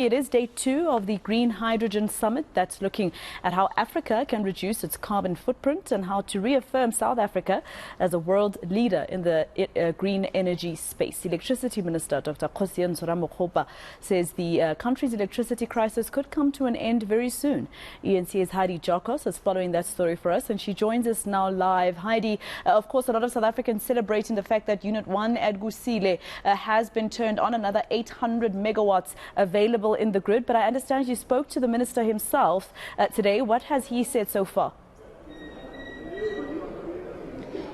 It is day 2 of the Green Hydrogen Summit that's looking at how Africa can reduce its carbon footprint and how to reaffirm South Africa as a world leader in the green energy space. Electricity Minister Dr. Ramokgopa says the country's electricity crisis could come to an end very soon. eNCA's Heidi Giokos is following that story for us, and she joins us now live. Heidi, of course, a lot of South Africans celebrating the fact that Unit 1 at Kusile has been turned on, another 800 megawatts available in the grid. But I understand you spoke to the minister himself today. What has he said so far?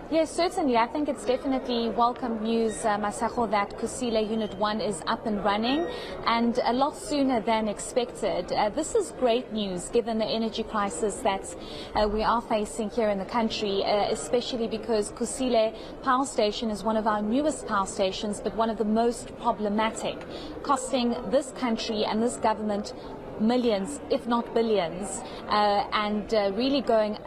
Yes, certainly. I think it's definitely welcome news, Masako, that Kusile Unit 1 is up and running, and a lot sooner than expected. This is great news given the energy crisis that we are facing here in the country, especially because Kusile Power Station is one of our newest power stations, but one of the most problematic, costing this country and this government millions, if not billions, and really going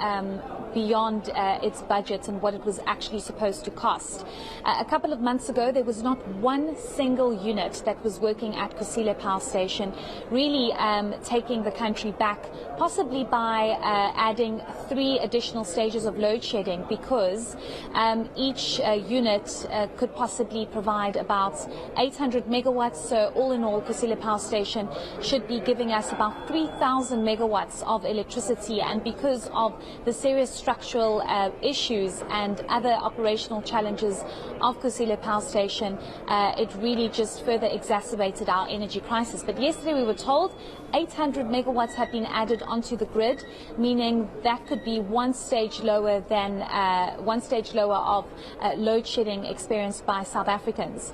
beyond its budget and what it was actually supposed to cost. A couple of months ago, there was not one single unit that was working at Kusile Power Station, really taking the country back, possibly by adding 3 additional stages of load shedding, because each unit could possibly provide about 800 megawatts. So all in all, Kusile Power Station should be giving us about 3,000 megawatts of electricity, and because of the serious structural issues and other operational challenges of Kusile Power Station, it really just further exacerbated our energy crisis. But yesterday we were told 800 megawatts have been added onto the grid, meaning that could be one stage lower than of load shedding experienced by South Africans.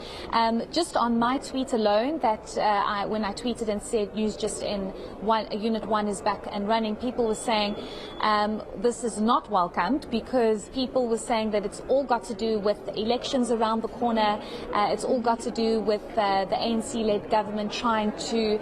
Just on my tweet alone, that when I tweeted and said news just in Unit 1 is back and running, people were saying this is not welcomed, because people were saying that it's all got to do with elections around the corner. It's all got to do with the ANC-led government trying to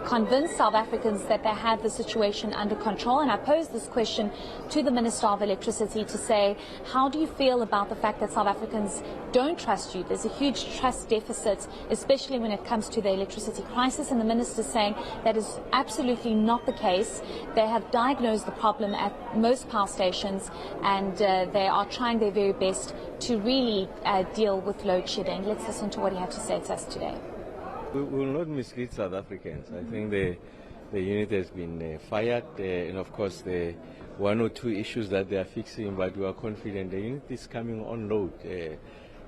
convince South Africans that they have the situation under control. And I posed this question to the Minister of Electricity to say, how do you feel about the fact that South Africans don't trust you? There's a huge trust deficit, especially when it comes to the electricity crisis. And the Minister is saying that is absolutely not the case. They have diagnosed the problem at most power stations, and they are trying their very best to really deal with load shedding. Let's listen to what he had to say to us today. We will not mislead South Africans. I think the unit has been fired, and of course the 1 or 2 issues that they are fixing, but we are confident the unit is coming on load.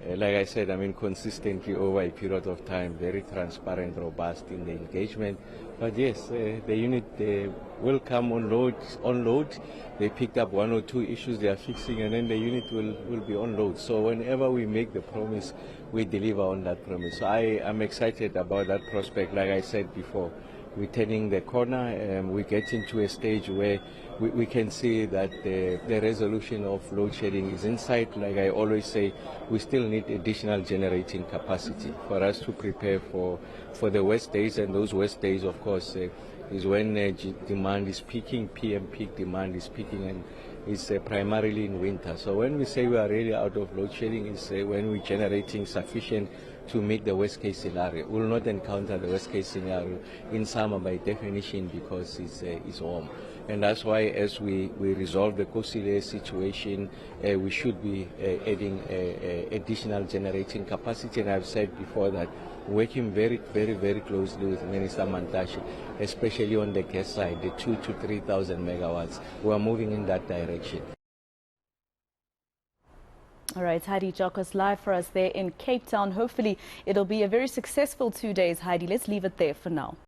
Like I said, I mean, consistently over a period of time, very transparent, robust in the engagement. But yes, the unit will come on load. They picked up 1 or 2 issues they are fixing, and then the unit will be on load. So whenever we make the promise, we deliver on that promise. So I am excited about that prospect. Like I said before, we're turning the corner. We get into a stage where we can see that the resolution of load shedding is in sight. Like I always say, we still need additional generating capacity for us to prepare for the worst days. And those worst days, of course, is when demand is peaking, PM peak demand is peaking, and it's primarily in winter. So when we say we are really out of load shedding, it's when we're generating sufficient to meet the worst case scenario. We will not encounter the worst case scenario in summer by definition, because it's warm. And that's why as we resolve the Kusile situation, we should be adding additional generating capacity. And I've said before that working very closely with Minister Mantashe, especially on the gas side, the 2,000 to 3,000 megawatts. We are moving in that direction. All right, Heidi Giokos live for us there in Cape Town. Hopefully it'll be a very successful 2 days, Heidi. Let's leave it there for now.